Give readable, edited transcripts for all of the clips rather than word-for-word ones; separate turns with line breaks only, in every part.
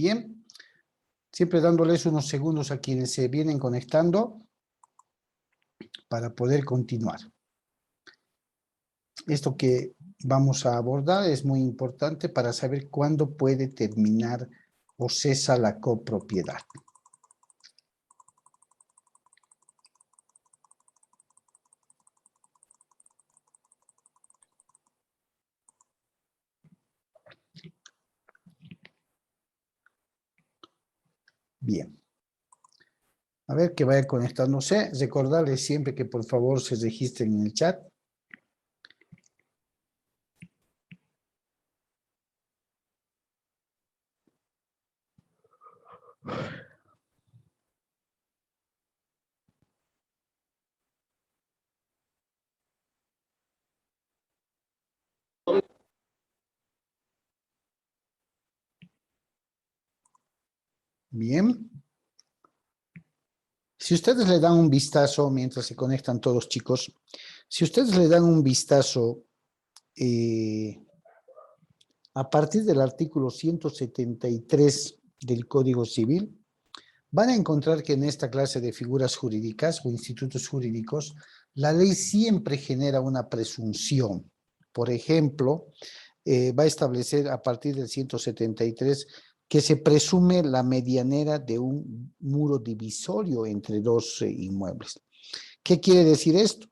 Bien, siempre dándoles unos segundos a quienes se vienen conectando para poder continuar. Esto que vamos a abordar es muy importante para saber cuándo puede terminar o cesa la copropiedad. Bien. A ver que vaya conectándose. Recordarles siempre que por favor se registren en el chat. Bien. Si ustedes le dan un vistazo, mientras se conectan todos chicos, si ustedes le dan un vistazo a partir del artículo 173 del Código Civil, van a encontrar que en esta clase de figuras jurídicas o institutos jurídicos, la ley siempre genera una presunción. Por ejemplo, va a establecer a partir del 173 que se presume la medianera de un muro divisorio entre dos inmuebles. ¿Qué quiere decir esto?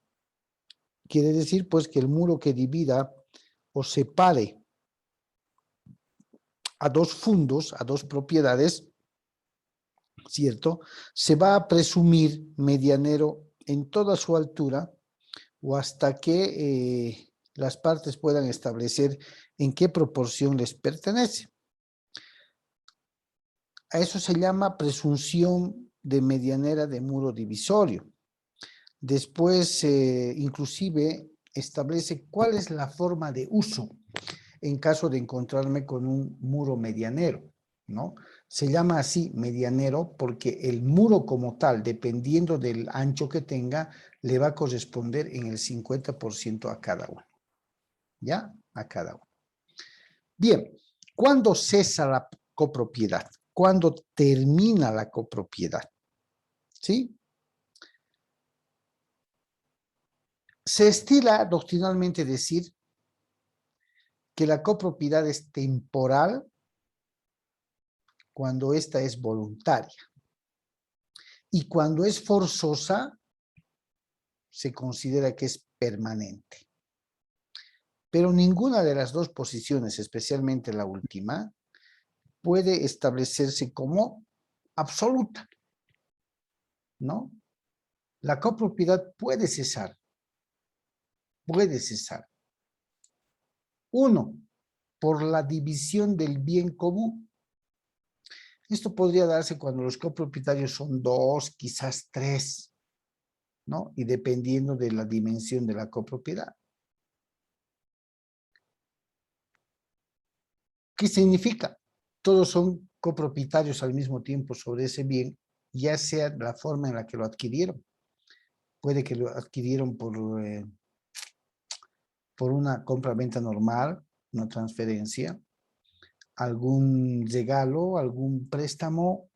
Quiere decir pues que el muro que divida o separe a dos fundos, a dos propiedades, ¿cierto? Se va a presumir medianero en toda su altura o hasta que las partes puedan establecer en qué proporción les pertenece. A eso se llama presunción de medianera de muro divisorio. Después, inclusive, establece cuál es la forma de uso en caso de encontrarme con un muro medianero, ¿no? Se llama así medianero porque el muro como tal, dependiendo del ancho que tenga, le va a corresponder en el 50% a cada uno. ¿Ya? A cada uno. Bien, ¿cuándo cesa la copropiedad? ¿Cuándo termina la copropiedad? ¿Sí? Se estila doctrinalmente decir que la copropiedad es temporal cuando ésta es voluntaria. Y cuando es forzosa, se considera que es permanente. Pero ninguna de las dos posiciones, especialmente la última, puede establecerse como absoluta, ¿no? La copropiedad puede cesar. Puede cesar. Uno, por la división del bien común. Esto podría darse cuando los copropietarios son dos, quizás tres, ¿no? Y dependiendo de la dimensión de la copropiedad. ¿Qué significa? Todos son copropietarios al mismo tiempo sobre ese bien, ya sea la forma en la que lo adquirieron. Puede que lo adquirieron por una compra-venta normal, una transferencia, algún regalo, algún préstamo,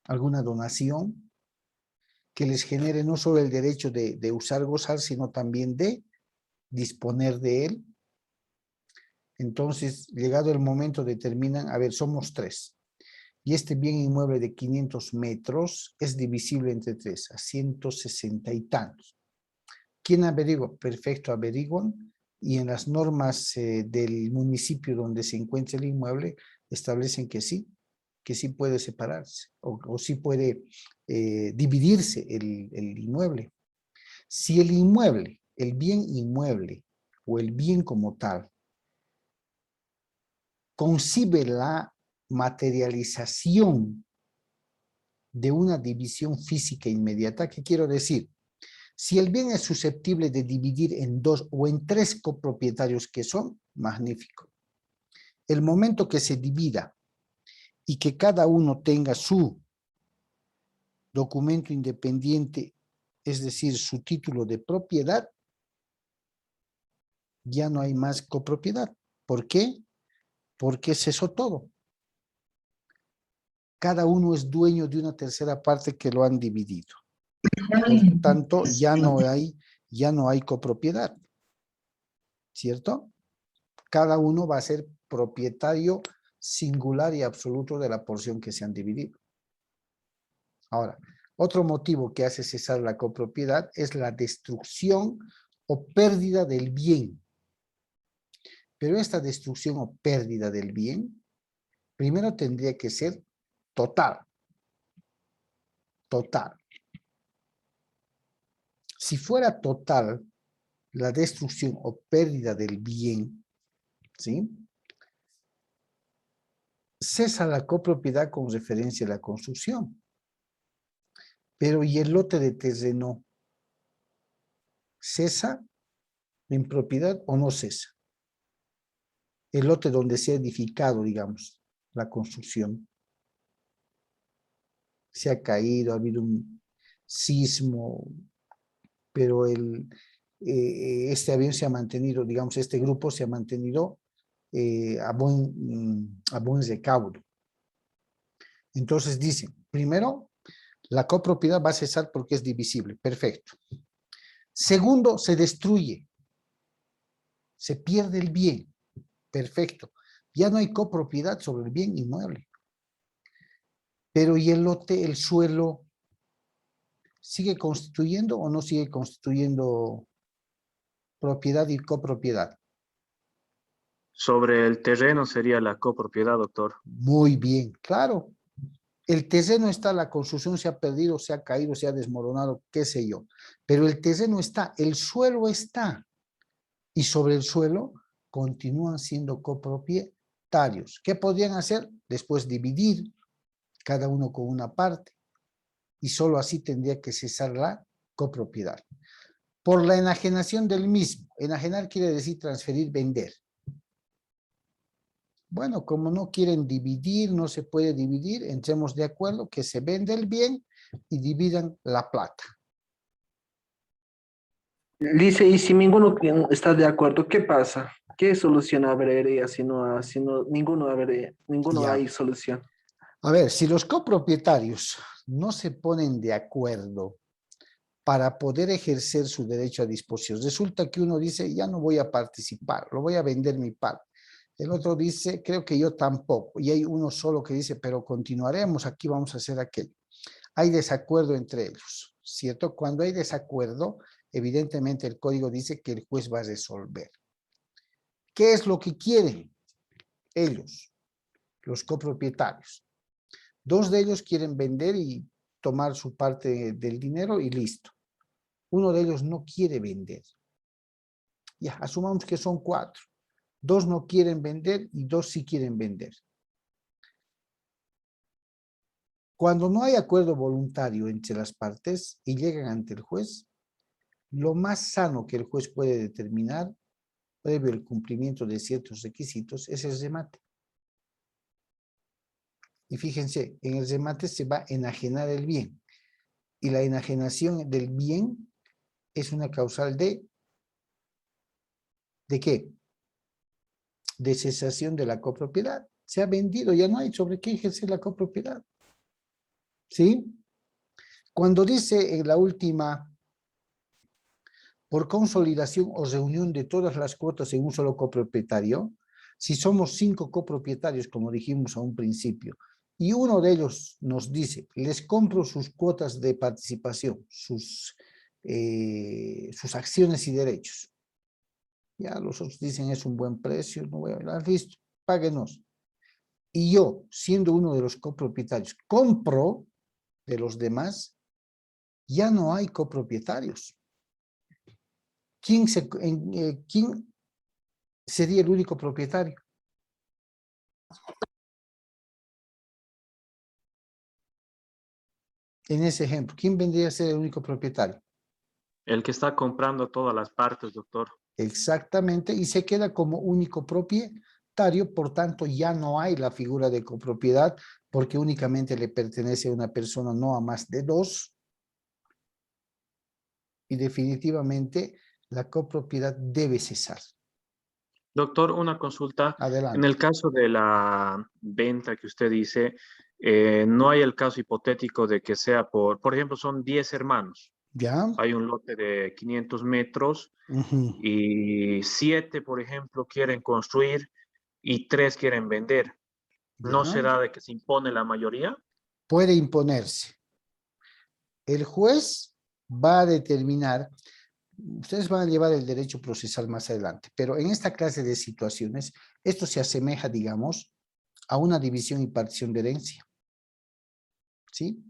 alguna donación, que les genere no solo el derecho de usar, gozar, sino también de disponer de él. Entonces, llegado el momento, determinan, a ver, somos tres. Y este bien inmueble de 500 metros es divisible entre tres, a 160 y tantos. ¿Quién averigua? Perfecto, averiguan. Y en las normas del municipio donde se encuentra el inmueble, establecen que sí puede separarse o sí puede dividirse el inmueble. Si el inmueble, el bien inmueble o el bien como tal, concibe la materialización de una división física inmediata, ¿qué quiero decir? Si el bien es susceptible de dividir en dos o en tres copropietarios que son, magnífico. El momento que se divida y que cada uno tenga su documento independiente, es decir, su título de propiedad, ya no hay más copropiedad. ¿Por qué? Porque cesó todo. cada uno es dueño de una tercera parte que lo han dividido. Por lo tanto, ya no hay copropiedad, ¿cierto? Cada uno va a ser propietario singular y absoluto de la porción que se han dividido. Ahora, otro motivo que hace cesar la copropiedad es la destrucción o pérdida del bien. Pero esta destrucción o pérdida del bien, primero tendría que ser total. Total. Si fuera total la destrucción o pérdida del bien, ¿sí? Cesa la copropiedad con referencia a la construcción. Pero ¿y el lote de terreno? ¿Cesa en propiedad o no cesa? El lote donde se ha edificado, digamos, la construcción. Se ha caído, ha habido un sismo, pero este avión se ha mantenido, digamos, este grupo se ha mantenido a buen recaudo. Entonces dicen, primero, la copropiedad va a cesar porque es divisible, perfecto. Segundo, se destruye, se pierde el bien, perfecto. Ya no hay copropiedad sobre el bien inmueble. Pero ¿y el lote, el suelo, sigue constituyendo o no sigue constituyendo propiedad y copropiedad?
Sobre el terreno sería la copropiedad, doctor.
Muy bien, claro. El terreno está, la construcción se ha perdido, se ha caído, se ha desmoronado, qué sé yo. Pero el terreno está, el suelo está. Y sobre el suelo continúan siendo copropietarios. ¿Qué podrían hacer? Después dividir, cada uno con una parte. Y solo así tendría que cesar la copropiedad. Por la enajenación del mismo. Enajenar quiere decir transferir, vender. Bueno, como no quieren dividir, no se puede dividir, entremos de acuerdo que se vende el bien y dividan la plata.
Dice, y si ninguno está de acuerdo, ¿qué pasa? ¿Qué solución habría si ninguno
Ya.
hay solución?
A ver, si los copropietarios no se ponen de acuerdo para poder ejercer su derecho a disposición, resulta que uno dice, ya no voy a participar, lo voy a vender mi parte. El otro dice, creo que yo tampoco. Y hay uno solo que dice, pero continuaremos, aquí vamos a hacer aquello. Hay desacuerdo entre ellos, ¿cierto? Cuando hay desacuerdo, evidentemente el código dice que el juez va a resolver. ¿Qué es lo que quieren ellos, los copropietarios? Dos de ellos quieren vender y tomar su parte del dinero y listo. Uno de ellos no quiere vender. Ya, asumamos que son 4. 2 no quieren vender y 2 sí quieren vender. Cuando no hay acuerdo voluntario entre las partes y llegan ante el juez, lo más sano que el juez puede determinar, previo al cumplimiento de ciertos requisitos, es el remate. Y fíjense, en el remate se va a enajenar el bien. Y la enajenación del bien es una causal ¿de qué? De cesación de la copropiedad. Se ha vendido, ya no hay sobre qué ejercer la copropiedad. ¿Sí? Cuando dice en la última, por consolidación o reunión de todas las cuotas en un solo copropietario, si somos 5 copropietarios, como dijimos a un principio, y uno de ellos nos dice, les compro sus cuotas de participación, sus acciones y derechos. Ya los otros dicen, es un buen precio, no voy a hablar, listo, páguenos. Y yo, siendo uno de los copropietarios, compro de los demás, ya no hay copropietarios. ¿Quién sería el único propietario? En ese ejemplo, ¿quién vendría a ser el único propietario?
El que está comprando todas las partes, doctor.
Exactamente, y se queda como único propietario, por tanto ya no hay la figura de copropiedad, porque únicamente le pertenece a una persona, no a más de 2, y definitivamente la copropiedad debe cesar.
Doctor, una consulta. En
Adelante.
el caso de la venta que usted dice, No hay el caso hipotético de que sea por ejemplo, son 10 hermanos.
¿Ya?
Hay un lote de 500 metros
Ujú.
y 7, por ejemplo, quieren construir y 3 quieren vender. ¿No
¿Ya?
será de que se impone la mayoría?
Puede imponerse. El juez va a determinar, ustedes van a llevar el derecho procesal más adelante, pero en esta clase de situaciones, esto se asemeja, digamos, a una división y partición de herencia. ¿Sí?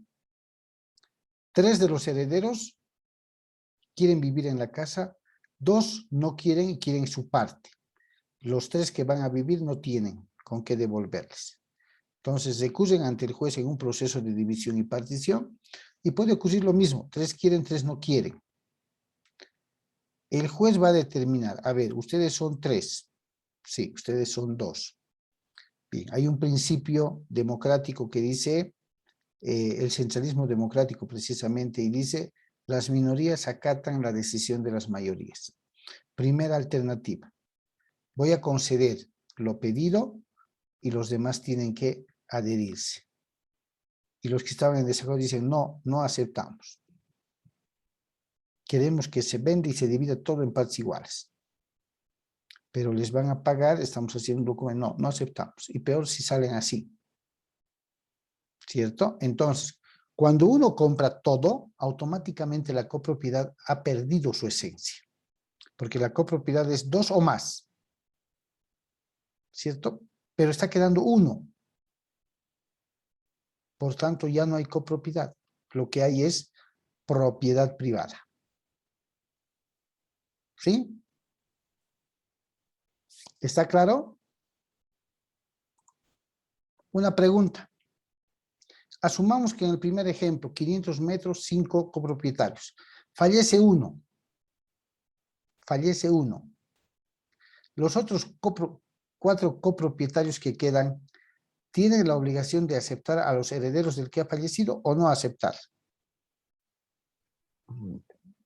3 de los herederos quieren vivir en la casa, 2 no quieren y quieren su parte. Los 3 que van a vivir no tienen con qué devolverles. Entonces recurren ante el juez en un proceso de división y partición y puede ocurrir lo mismo, 3 quieren, 3 no quieren. El juez va a determinar, a ver, ustedes son 3, sí, ustedes son 2. Bien, hay un principio democrático que dice, el centralismo democrático precisamente, y dice, las minorías acatan la decisión de las mayorías. Primera alternativa, voy a conceder lo pedido y los demás tienen que adherirse. Y los que estaban en desacuerdo dicen, no, no aceptamos. Queremos que se venda y se divida todo en partes iguales. Pero les van a pagar, estamos haciendo un documento, no, no aceptamos. Y peor si salen así. ¿Cierto? Entonces, cuando uno compra todo, automáticamente la copropiedad ha perdido su esencia. Porque la copropiedad es 2 o más. ¿Cierto? Pero está quedando 1. Por tanto, ya no hay copropiedad. Lo que hay es propiedad privada. ¿Sí? ¿Está claro? Una pregunta. Asumamos que en el primer ejemplo, 500 metros, 5 copropietarios. Fallece uno. Fallece uno. Los otros 4 copropietarios que quedan, ¿tienen la obligación de aceptar a los herederos del que ha fallecido o no aceptar?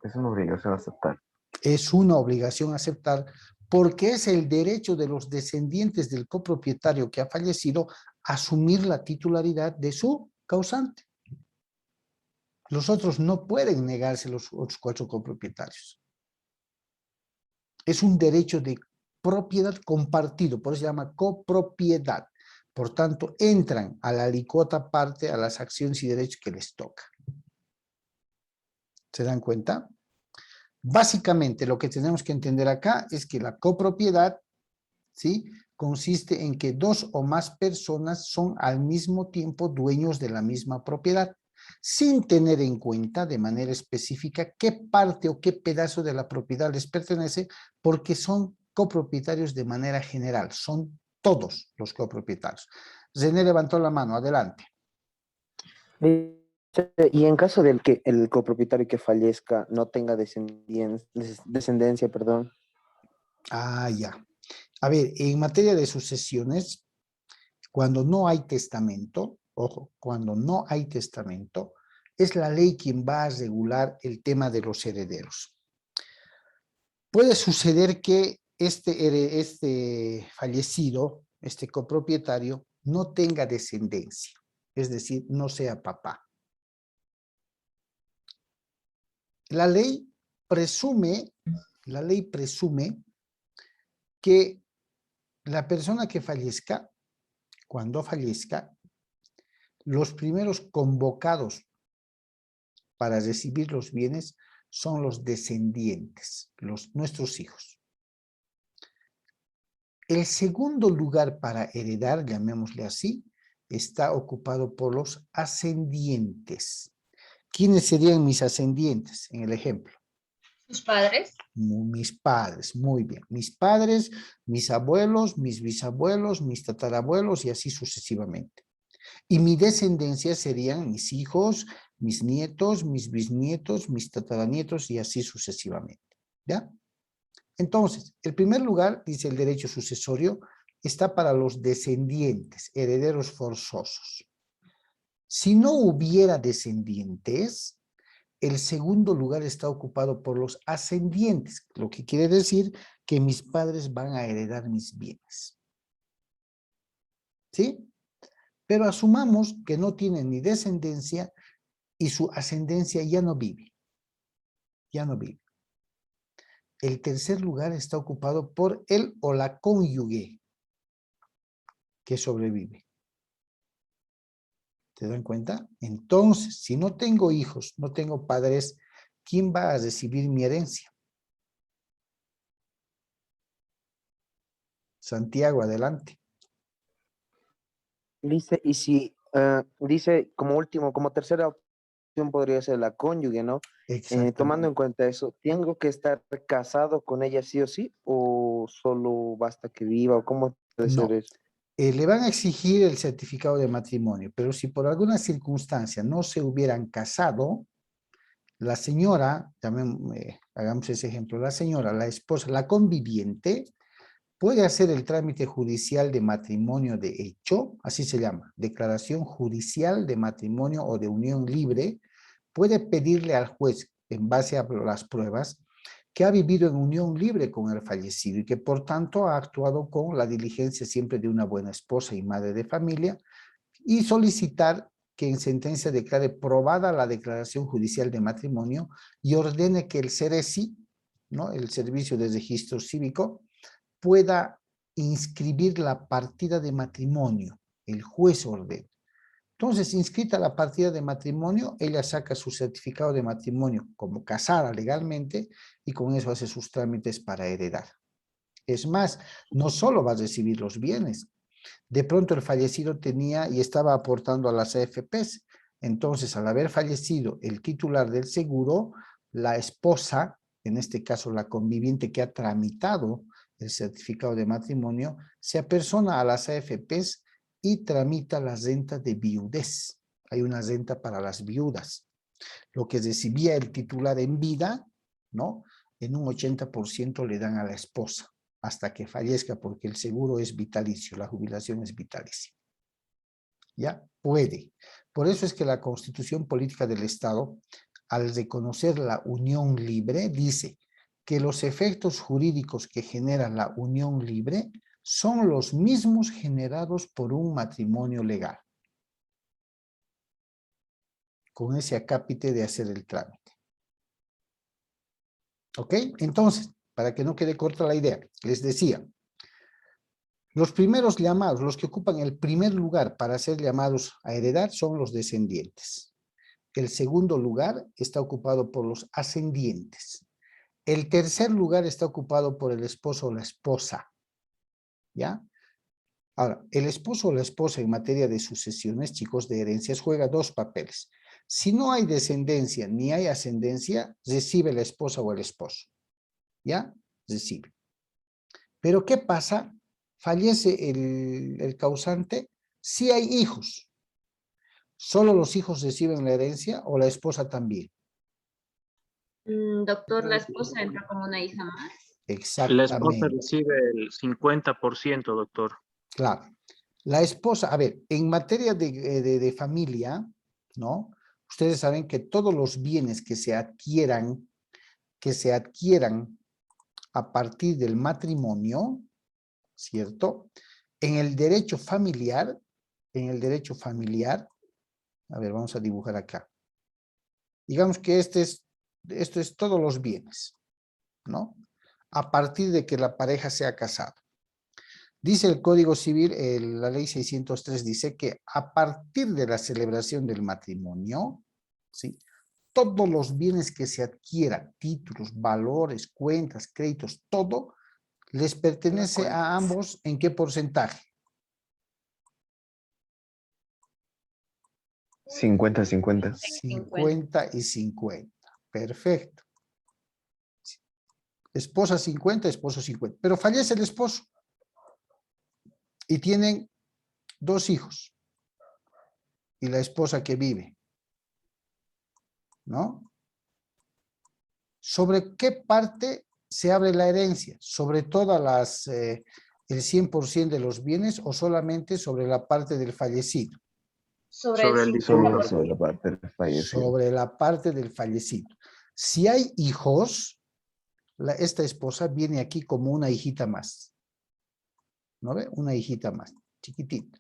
Es una obligación aceptar.
Es una obligación aceptar porque es el derecho de los descendientes del copropietario que ha fallecido asumir la titularidad de su causante. Los otros no pueden negarse los otros 4 copropietarios. Es un derecho de propiedad compartido, por eso se llama copropiedad. Por tanto, entran a la alícuota parte a las acciones y derechos que les toca. ¿Se dan cuenta? Básicamente, lo que tenemos que entender acá es que la copropiedad, ¿sí?, consiste en que 2 o más personas son al mismo tiempo dueños de la misma propiedad, sin tener en cuenta de manera específica qué parte o qué pedazo de la propiedad les pertenece, porque son copropietarios de manera general, son todos los copropietarios. René levantó la mano, adelante.
Y en caso del que el copropietario que fallezca no tenga descendencia, perdón.
Ah, ya. A ver, en materia de sucesiones, cuando no hay testamento, ojo, cuando no hay testamento, es la ley quien va a regular el tema de los herederos. Puede suceder que este fallecido, este copropietario, no tenga descendencia, es decir, no sea papá. La ley presume que la persona que fallezca, cuando fallezca, los primeros convocados para recibir los bienes son los descendientes, nuestros hijos. El segundo lugar para heredar, llamémosle así, está ocupado por los ascendientes. ¿Quiénes serían mis ascendientes en el ejemplo?
¿Sus padres?
Mis padres, muy bien. Mis padres, mis abuelos, mis bisabuelos, mis tatarabuelos y así sucesivamente. Y mi descendencia serían mis hijos, mis nietos, mis bisnietos, mis tataranietos y así sucesivamente. ¿Ya? Entonces, el primer lugar, dice el derecho sucesorio, está para los descendientes, herederos forzosos. Si no hubiera descendientes, el segundo lugar está ocupado por los ascendientes, lo que quiere decir que mis padres van a heredar mis bienes. ¿Sí? Pero asumamos que no tiene ni descendencia y su ascendencia ya no vive. Ya no vive. El tercer lugar está ocupado por él o la cónyuge que sobrevive. ¿Te dan cuenta? Entonces, si no tengo hijos, no tengo padres, ¿quién va a recibir mi herencia? Santiago, adelante.
Dice, y si, dice como último, como tercera opción podría ser la cónyuge, ¿no?
Exactamente.
Tomando en cuenta eso, ¿tengo que estar casado con ella sí o sí? ¿O solo basta que viva? ¿O cómo puede ser
No.
eso?
Le van a exigir el certificado de matrimonio, pero si por alguna circunstancia no se hubieran casado, la señora, hagamos ese ejemplo, la señora, la esposa, la conviviente, puede hacer el trámite judicial de matrimonio de hecho, así se llama, declaración judicial de matrimonio o de unión libre, puede pedirle al juez, en base a las pruebas, que ha vivido en unión libre con el fallecido y que por tanto ha actuado con la diligencia siempre de una buena esposa y madre de familia, y solicitar que en sentencia declare probada la declaración judicial de matrimonio y ordene que el CERECI, ¿no?, el Servicio de Registro Cívico, pueda inscribir la partida de matrimonio. El juez ordena. Entonces, inscrita la partida de matrimonio, ella saca su certificado de matrimonio como casada legalmente y con eso hace sus trámites para heredar. Es más, no solo va a recibir los bienes. De pronto el fallecido tenía y estaba aportando a las AFPs. Entonces, al haber fallecido el titular del seguro, la esposa, en este caso la conviviente que ha tramitado el certificado de matrimonio, se apersona a las AFPs y tramita la renta de viudez. Hay una renta para las viudas. Lo que recibía el titular en vida, ¿no?, en un 80% le dan a la esposa hasta que fallezca, porque el seguro es vitalicio, la jubilación es vitalicia. ¿Ya? Puede. Por eso es que la Constitución Política del Estado, al reconocer la unión libre, dice que los efectos jurídicos que genera la unión libre son los mismos generados por un matrimonio legal, con ese acápite de hacer el trámite. ¿Ok? Entonces, para que no quede corta la idea, les decía, los primeros llamados, los que ocupan el primer lugar para ser llamados a heredar son los descendientes. El segundo lugar está ocupado por los ascendientes. El tercer lugar está ocupado por el esposo o la esposa. ¿Ya? Ahora, el esposo o la esposa en materia de sucesiones, chicos, de herencias, juega dos papeles. Si no hay descendencia ni hay ascendencia, recibe la esposa o el esposo. ¿Ya? Recibe. Pero ¿qué pasa? Fallece el causante, si hay hijos. ¿Solo los hijos reciben la herencia o la esposa también?
Doctor, la esposa entra como una hija más.
La esposa
Exactamente,
recibe el 50%, doctor.
claro. La esposa, a ver, en materia de familia, ¿no? Ustedes saben que todos los bienes que se adquieran a partir del matrimonio, ¿cierto? En el derecho familiar, a ver, vamos a dibujar acá. Digamos que esto es todos los bienes, ¿no? A partir de que la pareja sea casada. Dice el Código Civil, la ley 603 dice que a partir de la celebración del matrimonio, ¿sí?, todos los bienes que se adquieran, títulos, valores, cuentas, créditos, todo, les pertenece a ambos. ¿En qué porcentaje?
50-50.
50 y 50. Perfecto. Esposa 50, esposo 50. Pero fallece el esposo y tienen 2 hijos y la esposa que vive, ¿no? ¿Sobre qué parte se abre la herencia? ¿Sobre todas el 100% de los bienes o solamente sobre la parte del fallecido?
Sobre el
Solo
difunto.
sobre la parte del fallecido.
Sobre la parte del fallecido. Si hay hijos, esta esposa viene aquí como una hijita más. ¿No ve? Una hijita más, chiquitita.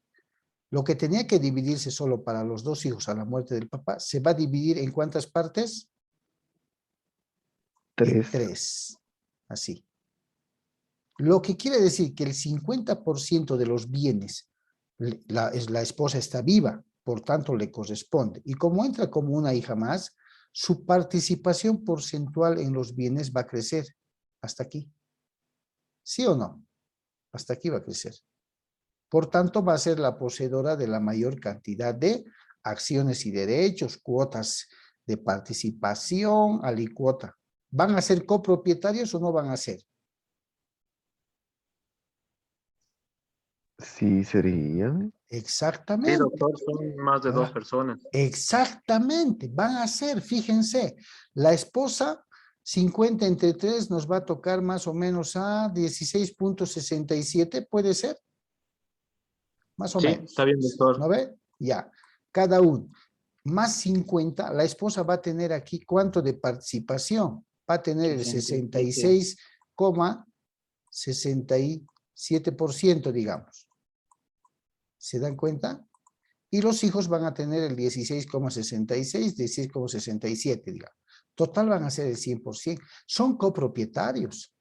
Lo que tenía que dividirse solo para los dos hijos a la muerte del papá, se va a dividir ¿en cuántas partes? En
3.
3. Así. Lo que quiere decir que el 50% de los bienes, la esposa está viva, por tanto le corresponde. Y como entra como una hija más, su participación porcentual en los bienes va a crecer. Hasta aquí. ¿Sí o no? Hasta aquí va a crecer. Por tanto, va a ser la poseedora de la mayor cantidad de acciones y derechos, cuotas de participación, alicuota. ¿Van a ser copropietarios o no van a ser?
Sí, serían.
Sí,
Exactamente.
doctor, son más de 2
Ah,
personas.
exactamente, van a ser, fíjense, la esposa 50 entre 3 nos va a tocar más o menos a 16.67, puede ser, más o
Sí,
menos,
está bien, doctor.
¿no ve? Ya, cada uno, más 50, la esposa va a tener aquí, ¿cuánto de participación? Va a tener el 66,67%, digamos. ¿Se dan cuenta? Y los hijos van a tener el 16,66, 16,67, digamos. Total van a ser el 100%. Son copropietarios.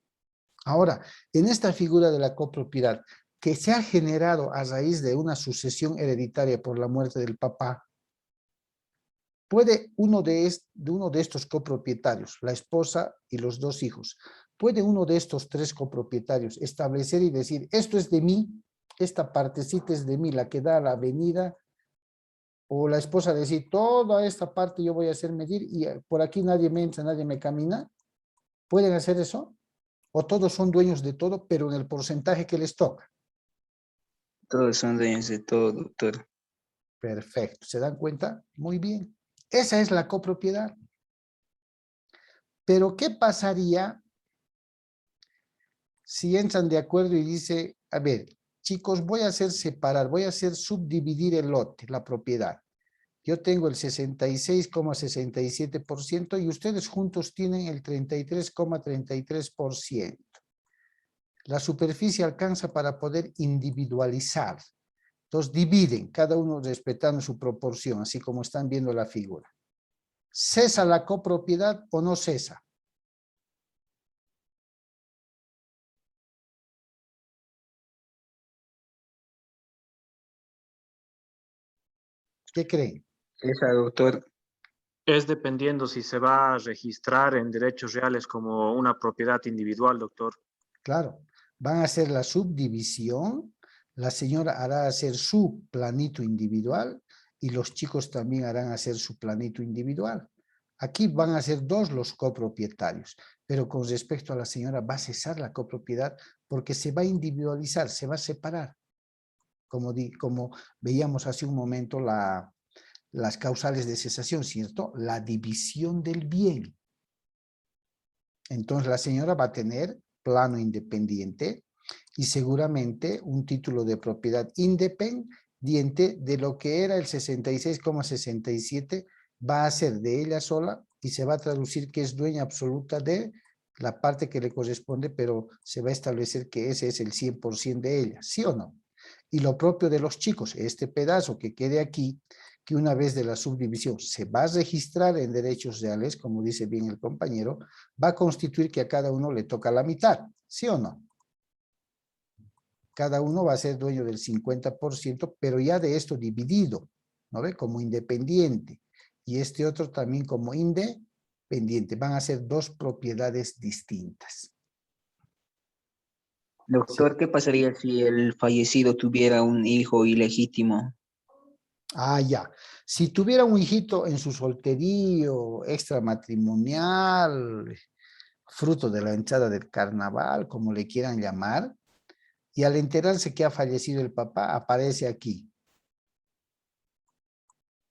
Ahora, en esta figura de la copropiedad, que se ha generado a raíz de una sucesión hereditaria por la muerte del papá, puede uno de estos copropietarios, la esposa y los dos hijos, puede uno de estos 3 copropietarios establecer y decir, esto es de mí, esta partecita es de mí, la que da a la avenida, o la esposa decir, toda esta parte yo voy a hacer medir y por aquí nadie me entra, nadie me camina. ¿Pueden hacer eso? ¿O todos son dueños de todo, pero en el porcentaje que les toca?
Todos son dueños de todo, doctor.
Perfecto. ¿Se dan cuenta? Muy bien. Esa es la copropiedad. Pero ¿qué pasaría si entran de acuerdo y dice, a ver, chicos, voy a hacer separar, voy a hacer subdividir el lote, la propiedad. Yo tengo el 66,67% y ustedes juntos tienen el 33,33%. La superficie alcanza para poder individualizar. Entonces dividen, cada uno respetando su proporción, así como están viendo la figura. ¿Cesa la copropiedad o no cesa? ¿Qué creen?
Esa, doctor.
Es dependiendo si se va a registrar en derechos reales como una propiedad individual, doctor.
Claro, van a hacer la subdivisión, la señora hará hacer su planito individual y los chicos también harán hacer su planito individual. Aquí van a ser 2 los copropietarios, pero con respecto a la señora va a cesar la copropiedad porque se va a individualizar, se va a separar. Como veíamos hace un momento las causales de cesación, ¿cierto? La división del bien. Entonces la señora va a tener plano independiente y seguramente un título de propiedad independiente de lo que era el 66,67 va a ser de ella sola y se va a traducir que es dueña absoluta de la parte que le corresponde, pero se va a establecer que ese es el 100% de ella, ¿sí o no? Y lo propio de los chicos, este pedazo que quede aquí, que una vez de la subdivisión se va a registrar en derechos reales, como dice bien el compañero, va a constituir que a cada uno le toca la mitad, ¿sí o no? Cada uno va a ser dueño del 50%, pero ya de esto dividido, ¿no ve? Como independiente. Y este otro también como independiente. Van a ser 2 propiedades distintas.
Doctor, ¿qué pasaría si el fallecido tuviera un hijo ilegítimo?
Ah, ya. Si tuviera un hijito en su solterío, extramatrimonial, fruto de la entrada del carnaval, como le quieran llamar, y al enterarse que ha fallecido el papá, aparece aquí.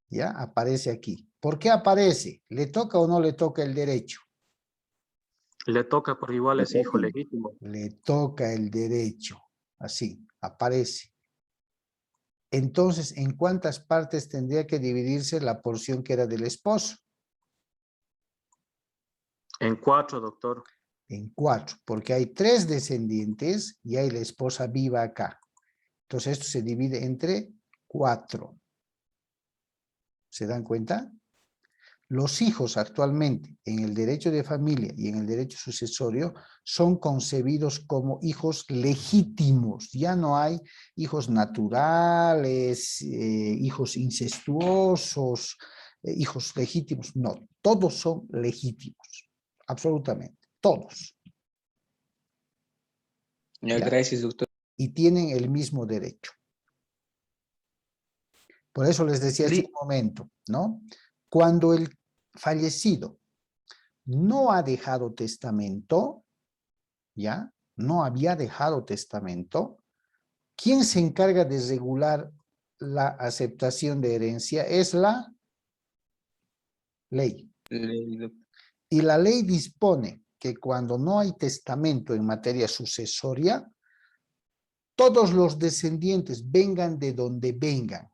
¿Ya? Aparece aquí. ¿Por qué aparece? ¿Le toca o no le toca el derecho?
Le toca por igual a ese hijo legítimo.
Le toca el derecho. Así, aparece. Entonces, ¿en cuántas partes tendría que dividirse la porción que era del esposo?
En 4, doctor.
En 4, porque hay 3 descendientes y hay la esposa viva acá. Entonces, esto se divide entre 4. ¿Se dan cuenta? Los hijos actualmente en el derecho de familia y en el derecho sucesorio son concebidos como hijos legítimos. Ya no hay hijos naturales, hijos incestuosos, hijos legítimos. No, todos son legítimos. Absolutamente, todos.
Ya,
¿Ya?
gracias, doctor.
Y tienen el mismo derecho. Por eso les decía hace
Li-
un momento, ¿no? Cuando el fallecido no ha dejado testamento, ¿ya? No había dejado testamento, ¿quién se encarga de regular la aceptación de herencia? Es la ley. Y la ley dispone que cuando no hay testamento en materia sucesoria, todos los descendientes vengan de donde vengan,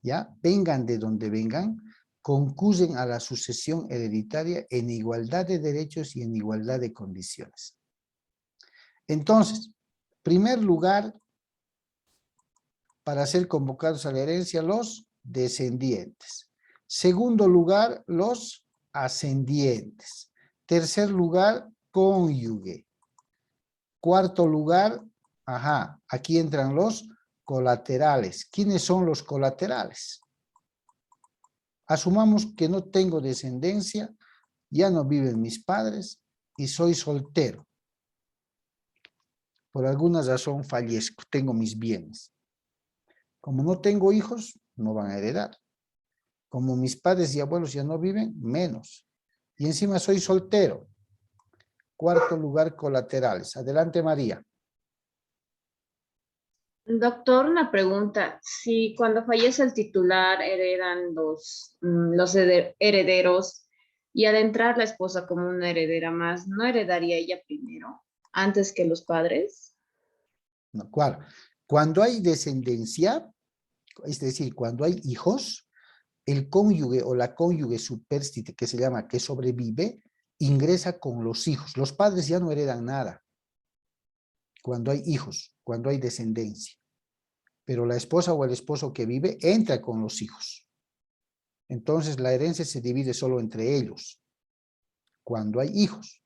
¿ya? Vengan de donde vengan, concurren a la sucesión hereditaria en igualdad de derechos y en igualdad de condiciones. Entonces, primer lugar, para ser convocados a la herencia, los descendientes. Segundo lugar, los ascendientes. Tercer lugar, cónyuge. Cuarto lugar, aquí entran los colaterales. ¿Quiénes son los colaterales? Asumamos que no tengo descendencia, ya no viven mis padres y soy soltero. Por alguna razón fallezco, tengo mis bienes. Como no tengo hijos, no van a heredar. Como mis padres y abuelos ya no viven, menos. Y encima soy soltero. Cuarto lugar, colaterales. Adelante, María.
Doctor, una pregunta. Si cuando fallece el titular heredan los herederos y al entrar la esposa como una heredera más, ¿no heredaría ella primero antes que los padres?
No, ¿cuál? Cuando hay descendencia, es decir, cuando hay hijos, el cónyuge o la cónyuge supérstite, que se llama, que sobrevive, ingresa con los hijos. Los padres ya no heredan nada cuando hay hijos, cuando hay descendencia. Pero la esposa o el esposo que vive entra con los hijos. Entonces la herencia se divide solo entre ellos, cuando hay hijos.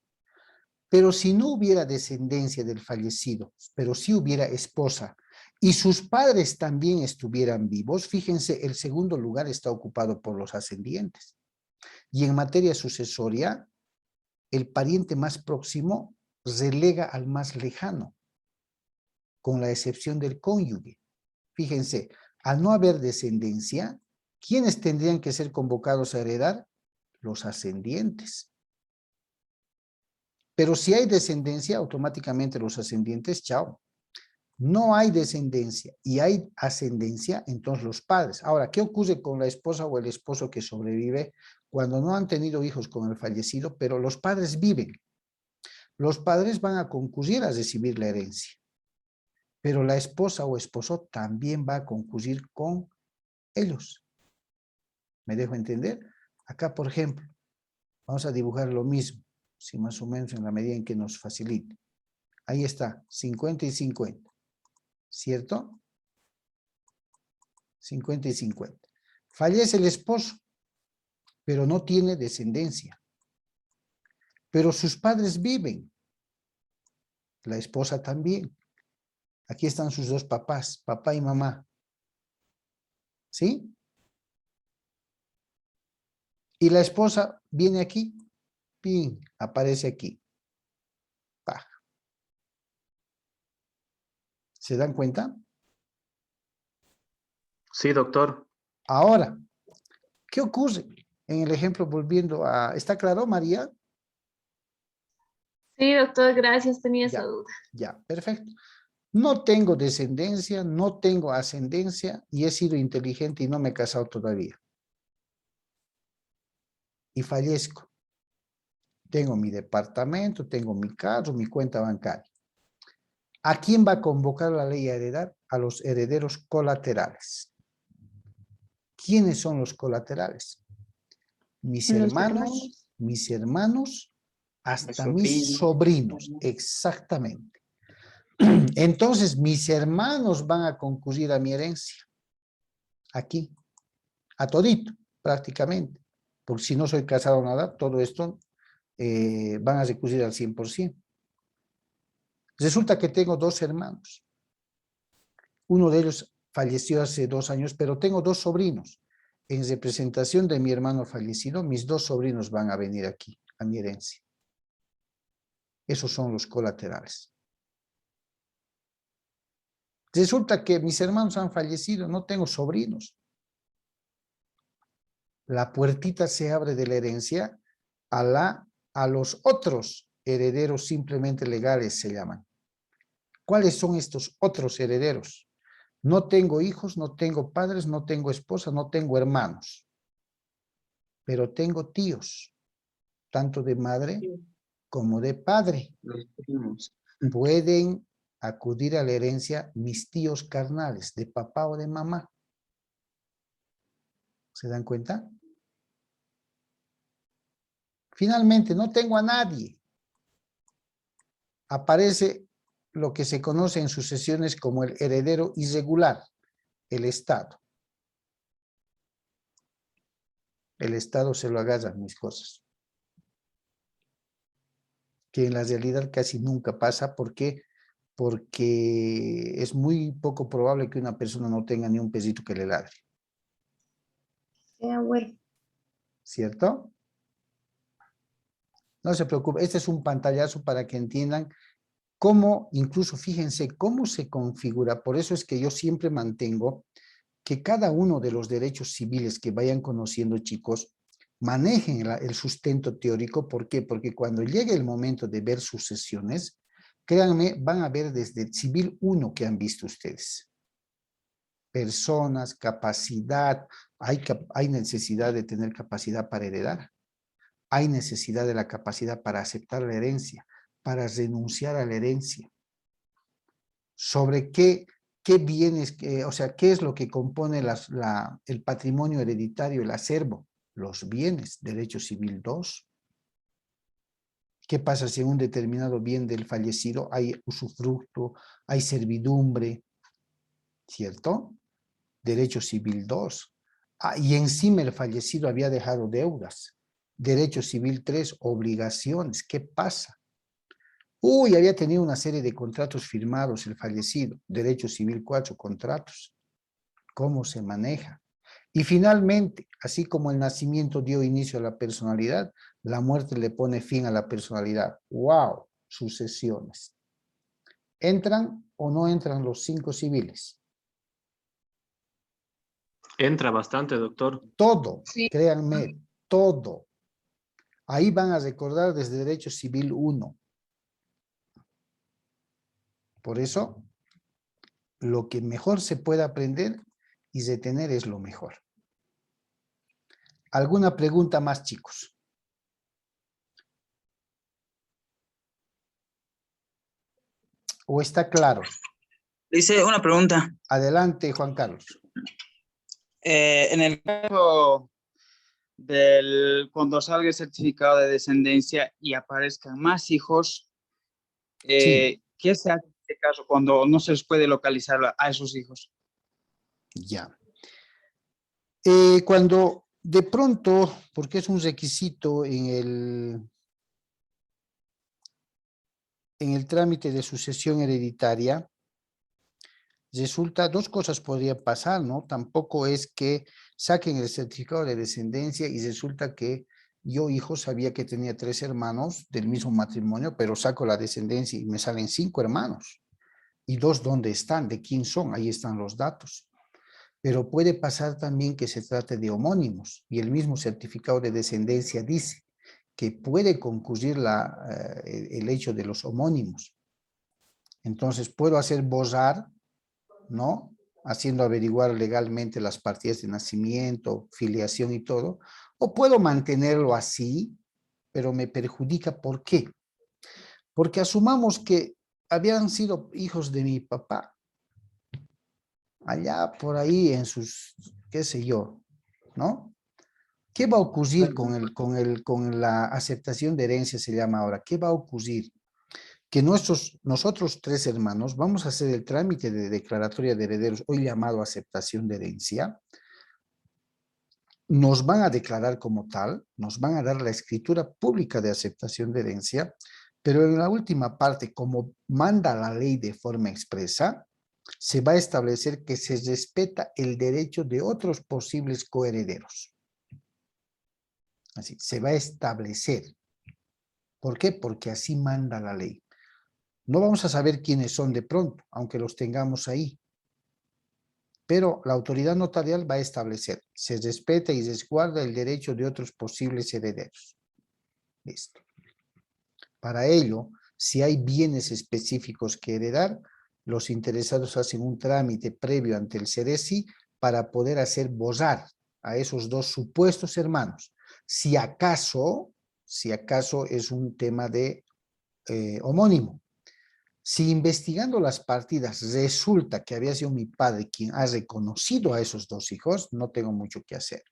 Pero si no hubiera descendencia del fallecido, pero si hubiera esposa y sus padres también estuvieran vivos, fíjense, el segundo lugar está ocupado por los ascendientes. Y en materia sucesoria, el pariente más próximo relega al más lejano, con la excepción del cónyuge. Fíjense, al no haber descendencia, ¿quiénes tendrían que ser convocados a heredar? Los ascendientes. Pero si hay descendencia, automáticamente los ascendientes, chao. No hay descendencia y hay ascendencia, entonces los padres. Ahora, ¿qué ocurre con la esposa o el esposo que sobrevive cuando no han tenido hijos con el fallecido, pero los padres viven? Los padres van a concurrir a recibir la herencia, pero la esposa o esposo también va a concurrir con ellos. ¿Me dejo entender? Acá, por ejemplo, vamos a dibujar lo mismo, si más o menos en la medida en que nos facilite. Ahí está, 50 y 50. ¿Cierto? 50 y 50. Fallece el esposo, pero no tiene descendencia. Pero sus padres viven. La esposa también. Aquí están sus dos papás, papá y mamá. ¿Sí? Y la esposa viene aquí, ¡pin! Aparece aquí. ¡Pah! ¿Se dan cuenta?
Sí, doctor.
Ahora, ¿qué ocurre? En el ejemplo, volviendo a... ¿Está claro, María?
Sí, doctor, gracias. Tenía esa
Ya,
duda.
ya, perfecto. No tengo descendencia, no tengo ascendencia y he sido inteligente y no me he casado todavía. Y fallezco. Tengo mi departamento, tengo mi carro, mi cuenta bancaria. ¿A quién va a convocar la ley a heredar? A los herederos colaterales. ¿Quiénes son los colaterales? Mis
Los
hermanos, hasta mis
sobrinos.
sobrinos, exactamente. Entonces, mis hermanos van a concurrir a mi herencia. Aquí. A todito, prácticamente. Porque si no soy casado nada, todo esto van a recurrir al 100%. Resulta que tengo 2 hermanos. Uno de ellos falleció hace 2 años, pero tengo 2 sobrinos. En representación de mi hermano fallecido, mis 2 sobrinos van a venir aquí, a mi herencia. Esos son los colaterales. Resulta que mis hermanos han fallecido, no tengo sobrinos. La puertita se abre de la herencia a los otros herederos simplemente legales se llaman. ¿Cuáles son estos otros herederos? No tengo hijos, no tengo padres, no tengo esposa, no tengo hermanos. Pero tengo tíos, tanto de madre como de padre.
Los primos.
Pueden acudir a la herencia mis tíos carnales, de papá o de mamá. ¿Se dan cuenta? Finalmente, no tengo a nadie. Aparece lo que se conoce en sucesiones como el heredero irregular, el Estado. El Estado se lo agarra mis cosas. Que en la realidad casi nunca pasa. ¿Por qué? Porque es muy poco probable que una persona no tenga ni un pesito que le ladre.
Sea huérfano.
¿Cierto? No se preocupe, este es un pantallazo para que entiendan cómo, incluso fíjense cómo se configura. Por eso es que yo siempre mantengo que cada uno de los derechos civiles que vayan conociendo, chicos, manejen el sustento teórico. ¿Por qué? Porque cuando llegue el momento de ver sucesiones, créanme, van a ver desde el civil 1 que han visto ustedes. Personas, capacidad, hay necesidad de tener capacidad para heredar. Hay necesidad de la capacidad para aceptar la herencia, para renunciar a la herencia. Sobre qué bienes, o sea, qué es lo que compone el patrimonio hereditario, el acervo, los bienes, derecho civil 2. ¿Qué pasa si en un determinado bien del fallecido hay usufructo, hay servidumbre? ¿Cierto? Derecho civil 2. Y encima el fallecido había dejado deudas. Derecho civil 3, obligaciones. ¿Qué pasa? Uy, había tenido una serie de contratos firmados el fallecido. Derecho civil 4, contratos. ¿Cómo se maneja? Y finalmente, así como el nacimiento dio inicio a la personalidad, la muerte le pone fin a la personalidad. ¡Wow! Sucesiones. ¿Entran o no entran los 5 civiles?
Entra bastante, doctor.
Todo,
Sí.
créanme, todo. Ahí van a recordar desde Derecho Civil 1. Por eso, lo que mejor se puede aprender y retener es lo mejor. ¿Alguna pregunta más, chicos? ¿O está claro?
Dice una pregunta.
Adelante, Juan Carlos.
En el caso cuando salga el certificado de descendencia y aparezcan más hijos,
Sí.
¿qué se hace en este caso cuando no se les puede localizar a esos hijos?
Ya. Cuando de pronto, porque es un requisito en el trámite de sucesión hereditaria, resulta, 2 cosas podrían pasar, ¿no? Tampoco es que saquen el certificado de descendencia y resulta que yo, hijo, sabía que tenía 3 hermanos del mismo matrimonio, pero saco la descendencia y me salen 5 hermanos. ¿Y 2 dónde están? ¿De quién son? Ahí están los datos. Pero puede pasar también que se trate de homónimos y el mismo certificado de descendencia dice que puede concurrir el hecho de los homónimos. Entonces puedo hacer borrar, ¿no? Haciendo averiguar legalmente las partidas de nacimiento, filiación y todo, o puedo mantenerlo así, pero me perjudica. ¿Por qué? Porque asumamos que habían sido hijos de mi papá, allá por ahí en sus, qué sé yo, ¿no? ¿Qué va a ocurrir con la aceptación de herencia, se llama ahora? ¿Qué va a ocurrir? que nosotros 3 hermanos vamos a hacer el trámite de declaratoria de herederos, hoy llamado aceptación de herencia. Nos van a declarar como tal, nos van a dar la escritura pública de aceptación de herencia, pero en la última parte, como manda la ley de forma expresa, se va a establecer que se respeta el derecho de otros posibles coherederos. Así, se va a establecer. ¿Por qué? Porque así manda la ley. No vamos a saber quiénes son de pronto, aunque los tengamos ahí. Pero la autoridad notarial va a establecer, se respeta y resguarda el derecho de otros posibles herederos. Listo. Para ello, si hay bienes específicos que heredar, los interesados hacen un trámite previo ante el CERESI para poder hacer borrar a esos 2 supuestos hermanos. Si acaso es un tema de homónimo. Si investigando las partidas resulta que había sido mi padre quien ha reconocido a esos 2 hijos, no tengo mucho que hacer.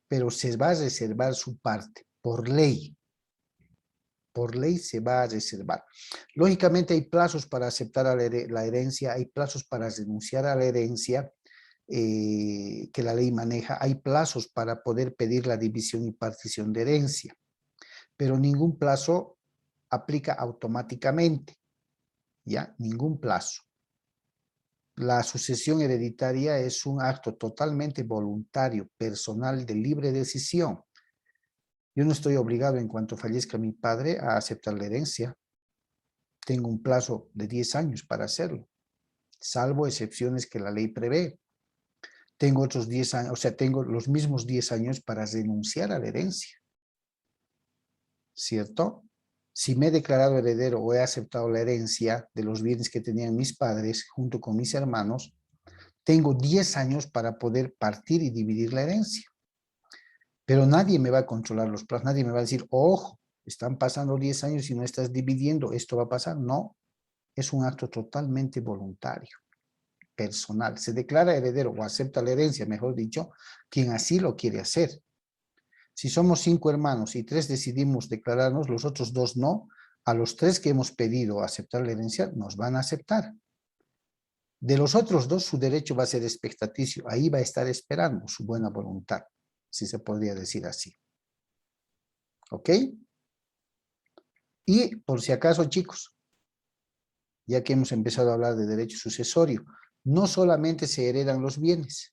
Pero se va a reservar su parte, por ley. Por ley se va a reservar. Lógicamente hay plazos para aceptar la herencia, hay plazos para renunciar a la herencia que la ley maneja, hay plazos para poder pedir la división y partición de herencia, pero ningún plazo aplica automáticamente. ¿Ya? Ningún plazo. La sucesión hereditaria es un acto totalmente voluntario, personal, de libre decisión. Yo no estoy obligado en cuanto fallezca mi padre a aceptar la herencia. Tengo un plazo de 10 años para hacerlo, salvo excepciones que la ley prevé. Tengo otros 10 años, o sea, tengo los mismos 10 años para renunciar a la herencia. ¿Cierto? Si me he declarado heredero o he aceptado la herencia de los bienes que tenían mis padres junto con mis hermanos, tengo 10 años para poder partir y dividir la herencia. Pero nadie me va a controlar los plazos, nadie me va a decir, ojo, están pasando 10 años y no estás dividiendo, esto va a pasar. No, es un acto totalmente voluntario, personal. Se declara heredero o acepta la herencia, mejor dicho, quien así lo quiere hacer. Si somos 5 hermanos y 3 decidimos declararnos, los otros 2 no, a los 3 que hemos pedido aceptar la herencia, nos van a aceptar. De los otros 2, su derecho va a ser expectaticio. Ahí va a estar esperando su buena voluntad, si se podría decir así. ¿Ok? Y por si acaso, chicos, ya que hemos empezado a hablar de derecho sucesorio, no solamente se heredan los bienes,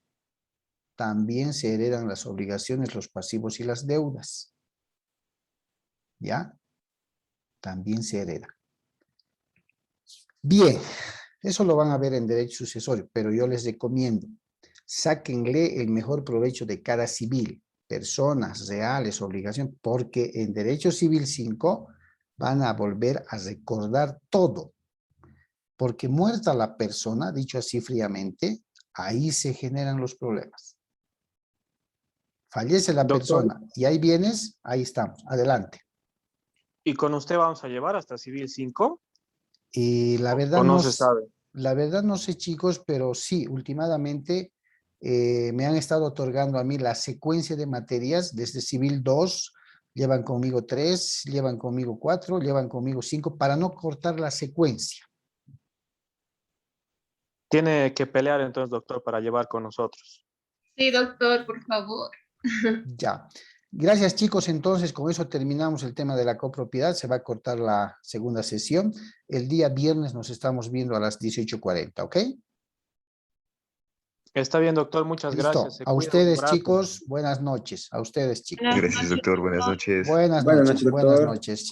también se heredan las obligaciones, los pasivos y las deudas. ¿Ya? También se hereda. Bien, eso lo van a ver en derecho sucesorio, pero yo les recomiendo, sáquenle el mejor provecho de cada civil, personas, reales, obligación, porque en derecho civil 5 van a volver a recordar todo. Porque muerta la persona, dicho así fríamente, ahí se generan los problemas. Fallece la persona y hay bienes, ahí estamos, adelante.
¿Y con usted vamos a llevar hasta Civil 5?
Y la verdad
¿O no se sabe?
La verdad no sé, chicos, pero sí, últimamente me han estado otorgando a mí la secuencia de materias desde Civil 2, llevan conmigo 3, llevan conmigo 4, llevan conmigo 5, para no cortar la secuencia.
Tiene que pelear entonces, doctor, para llevar con nosotros.
Sí, doctor, por favor.
Ya. Gracias, chicos. Entonces, con eso terminamos el tema de la copropiedad. Se va a cortar la segunda sesión. El día viernes nos estamos viendo a las 18:40, ¿ok?
Está bien, doctor. Muchas
Listo.
gracias. Se
A
cuida, un
ustedes,
abrazo.
chicos, buenas noches. A ustedes, chicos.
Buenas
Gracias,
noches,
doctor. Buenas
doctor.
noches.
Buenas
Buenas
noches.
noches,
Buenas
doctor.
noches.